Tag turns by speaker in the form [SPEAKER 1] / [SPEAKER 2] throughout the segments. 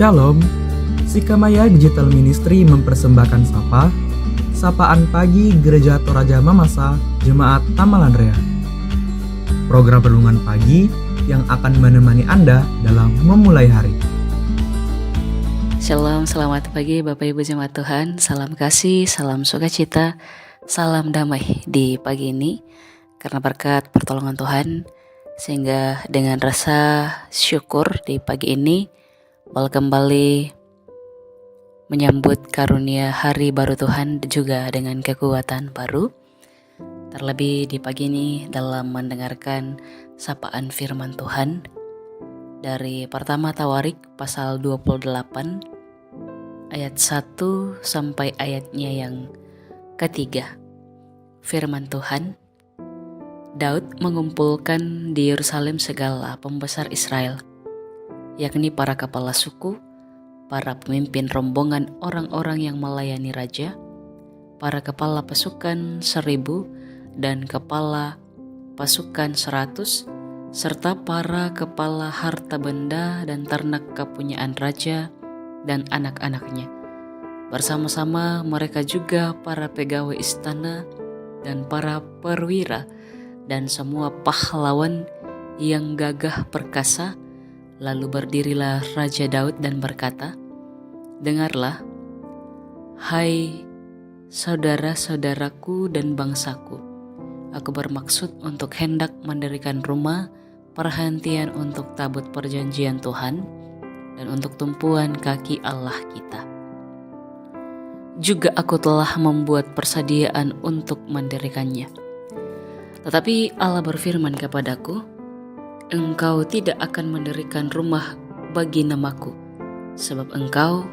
[SPEAKER 1] Shalom, Sikamaya Digital Ministry mempersembahkan Sapaan Pagi Gereja Toraja Mamasa, Jemaat Tamalandrea. Program renungan pagi yang akan menemani Anda dalam memulai hari.
[SPEAKER 2] Shalom, selamat pagi Bapak Ibu Jemaat Tuhan, salam kasih, salam sukacita, salam damai di pagi ini. Karena berkat pertolongan Tuhan, sehingga dengan rasa syukur di pagi ini kembali menyambut karunia hari baru Tuhan juga dengan kekuatan baru. Terlebih di pagi ini dalam mendengarkan sapaan firman Tuhan dari pertama Tawarik pasal 28 ayat 1 sampai ayatnya yang ketiga. Firman Tuhan, Daud mengumpulkan di Yerusalem segala pembesar Israel, yakni para kepala suku, para pemimpin rombongan orang-orang yang melayani raja, para kepala pasukan 1,000 dan kepala pasukan 100, serta para kepala harta benda dan ternak kepunyaan raja dan anak-anaknya. Bersama-sama mereka juga para pegawai istana dan para perwira dan semua pahlawan yang gagah perkasa. Lalu berdirilah Raja Daud dan berkata, "Dengarlah, hai saudara-saudaraku dan bangsaku, aku bermaksud untuk hendak mendirikan rumah perhentian untuk tabut perjanjian Tuhan dan untuk tumpuan kaki Allah kita. Juga aku telah membuat persediaan untuk mendirikannya. Tetapi Allah berfirman kepadaku, engkau tidak akan mendirikan rumah bagi namaku, sebab engkau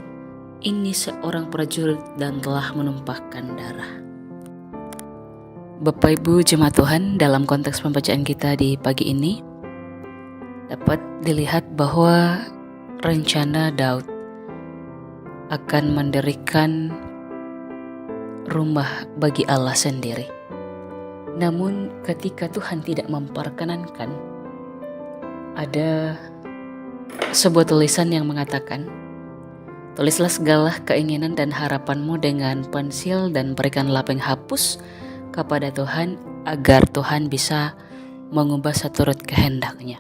[SPEAKER 2] ini seorang prajurit dan telah menumpahkan darah." Bapak Ibu Jemaat Tuhan, dalam konteks pembacaan kita di pagi ini dapat dilihat bahwa rencana Daud akan mendirikan rumah bagi Allah sendiri. Namun ketika Tuhan tidak memperkenankan, ada sebuah tulisan yang mengatakan, "Tulislah segala keinginan dan harapanmu dengan pensil dan berikanlah penghapus kepada Tuhan agar Tuhan bisa mengubah seturut kehendaknya."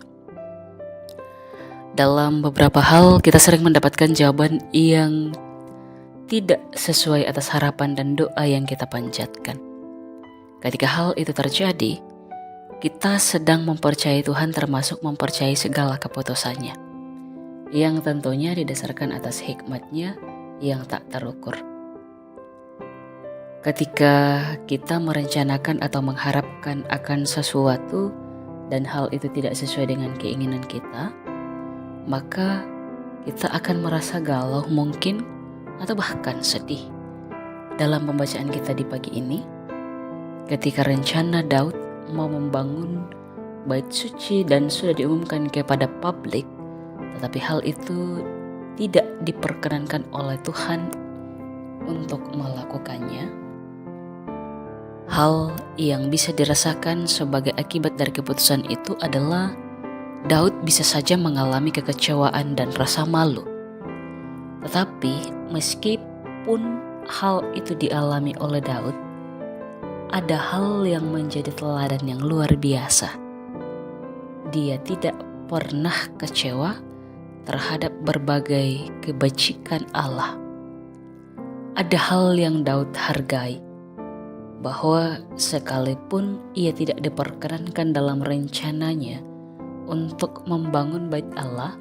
[SPEAKER 2] Dalam beberapa hal kita sering mendapatkan jawaban yang tidak sesuai atas harapan dan doa yang kita panjatkan. Ketika hal itu terjadi, kita sedang mempercayai Tuhan, termasuk mempercayai segala keputusannya, yang tentunya didasarkan atas hikmat-Nya yang tak terukur. Ketika kita merencanakan atau mengharapkan akan sesuatu dan hal itu tidak sesuai dengan keinginan kita, maka kita akan merasa galau mungkin atau bahkan sedih. Dalam pembacaan kita di pagi ini, ketika rencana Daud mau membangun bait suci dan sudah diumumkan kepada publik, tetapi hal itu tidak diperkenankan oleh Tuhan untuk melakukannya. Hal yang bisa dirasakan sebagai akibat dari keputusan itu adalah Daud bisa saja mengalami kekecewaan dan rasa malu. Tetapi meskipun hal itu dialami oleh Daud, ada hal yang menjadi teladan yang luar biasa. Dia tidak pernah kecewa terhadap berbagai kebajikan Allah. Ada hal yang Daud hargai, bahwa sekalipun ia tidak diperkenankan dalam rencananya untuk membangun bait Allah,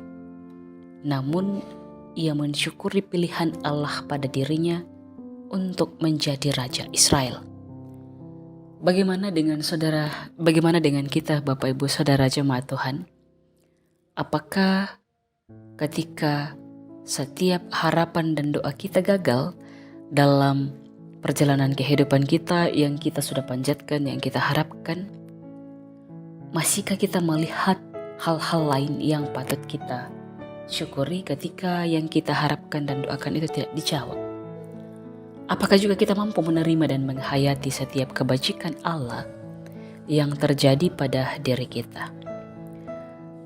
[SPEAKER 2] namun ia mensyukuri pilihan Allah pada dirinya untuk menjadi Raja Israel. Bagaimana dengan saudara? Bagaimana dengan kita, Bapak Ibu Saudara Jemaat Tuhan? Apakah ketika setiap harapan dan doa kita gagal dalam perjalanan kehidupan kita yang kita sudah panjatkan, yang kita harapkan, masihkah kita melihat hal-hal lain yang patut kita syukuri ketika yang kita harapkan dan doakan itu tidak dijawab? Apakah juga kita mampu menerima dan menghayati setiap kebajikan Allah yang terjadi pada diri kita?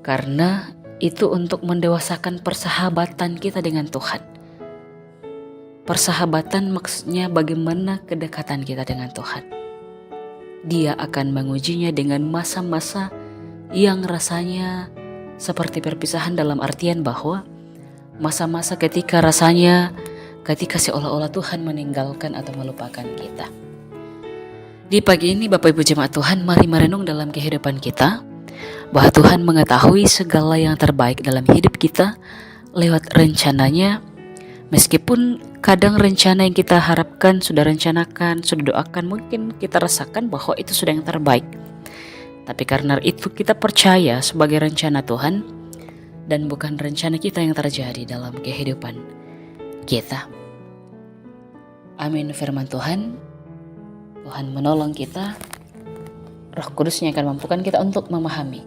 [SPEAKER 2] Karena itu untuk mendewasakan persahabatan kita dengan Tuhan. Persahabatan maksudnya bagaimana kedekatan kita dengan Tuhan. Dia akan mengujinya dengan masa-masa yang rasanya seperti perpisahan, dalam artian bahwa masa-masa ketika seolah-olah Tuhan meninggalkan atau melupakan kita. Di pagi ini Bapak Ibu Jemaat Tuhan, mari merenung dalam kehidupan kita bahwa Tuhan mengetahui segala yang terbaik dalam hidup kita lewat rencananya. Meskipun kadang rencana yang kita harapkan, sudah rencanakan, sudah doakan, mungkin kita rasakan bahwa itu sudah yang terbaik. Tapi karena itu kita percaya sebagai rencana Tuhan dan bukan rencana kita yang terjadi dalam kehidupan kita. Amin firman Tuhan. Tuhan menolong kita. Roh Kudusnya akan mampukan kita untuk memahami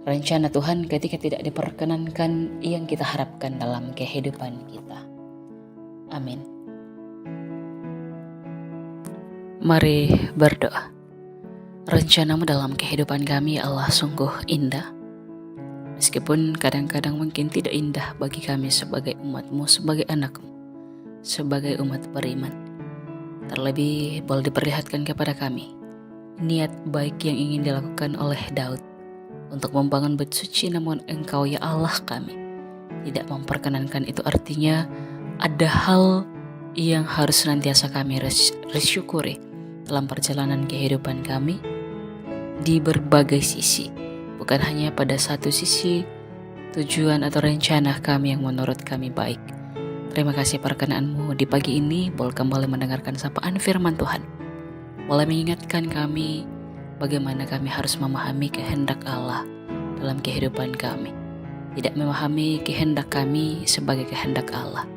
[SPEAKER 2] rencana Tuhan ketika tidak diperkenankan yang kita harapkan dalam kehidupan kita. Amin. Mari berdoa. Rencanamu dalam kehidupan kami Allah sungguh indah. Meskipun kadang-kadang mungkin tidak indah bagi kami sebagai umat-Mu, sebagai anak-Mu, sebagai umat beriman. Terlebih boleh diperlihatkan kepada kami niat baik yang ingin dilakukan oleh Daud untuk membangun bait suci, namun Engkau ya Allah kami tidak memperkenankan itu. Artinya ada hal yang harus senantiasa kami syukuri dalam perjalanan kehidupan kami di berbagai sisi, bukan hanya pada satu sisi tujuan atau rencana kami yang menurut kami baik. Terima kasih perkenan-Mu di pagi ini boleh kembali mendengarkan sapaan firman Tuhan, boleh mengingatkan kami bagaimana kami harus memahami kehendak Allah dalam kehidupan kami, tidak memahami kehendak kami sebagai kehendak Allah.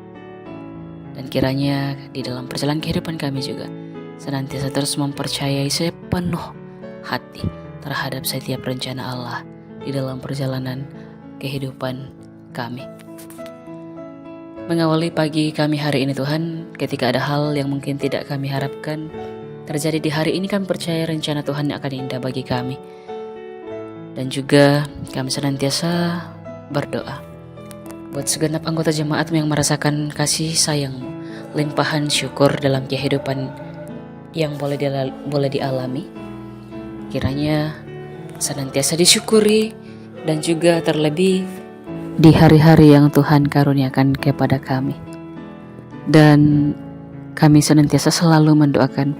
[SPEAKER 2] Dan kiranya di dalam perjalanan kehidupan kami juga senantiasa terus mempercayai sepenuh hati terhadap setiap rencana Allah di dalam perjalanan kehidupan kami. Mengawali pagi kami hari ini Tuhan, ketika ada hal yang mungkin tidak kami harapkan terjadi di hari ini, kami percaya rencana Tuhan yang akan indah bagi kami. Dan juga kami senantiasa berdoa buat segenap anggota jemaat-Mu yang merasakan kasih sayang-Mu, limpahan syukur dalam kehidupan yang boleh dialami. Kiranya senantiasa disyukuri dan juga terlebih di hari-hari yang Tuhan karuniakan kepada kami. Dan kami senantiasa selalu mendoakan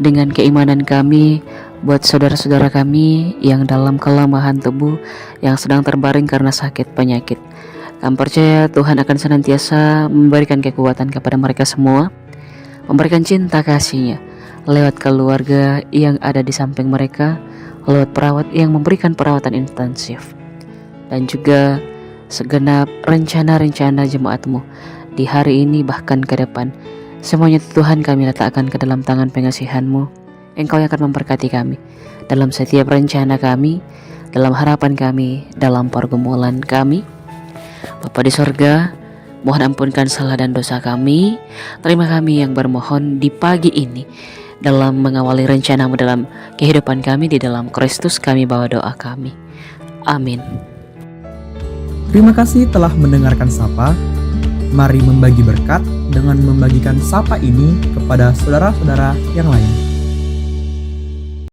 [SPEAKER 2] dengan keimanan kami buat saudara-saudara kami yang dalam kelemahan tubuh, yang sedang terbaring karena sakit penyakit. Kami percaya Tuhan akan senantiasa memberikan kekuatan kepada mereka semua, memberikan cinta kasih-Nya lewat keluarga yang ada di samping mereka, lewat perawat yang memberikan perawatan intensif, dan juga segenap rencana-rencana jemaat-Mu di hari ini bahkan ke depan. Semuanya Tuhan kami letakkan ke dalam tangan pengasihan-Mu. Engkau yang akan memberkati kami dalam setiap rencana kami, dalam harapan kami, dalam pergumulan kami. Bapa di sorga, mohon ampunkan salah dan dosa kami. Terima kami yang bermohon di pagi ini dalam mengawali rencana-Mu dalam kehidupan kami. Di dalam Kristus kami bawa doa kami. Amin.
[SPEAKER 1] Terima kasih telah mendengarkan Sapa. Mari membagi berkat dengan membagikan Sapa ini kepada saudara-saudara yang lain.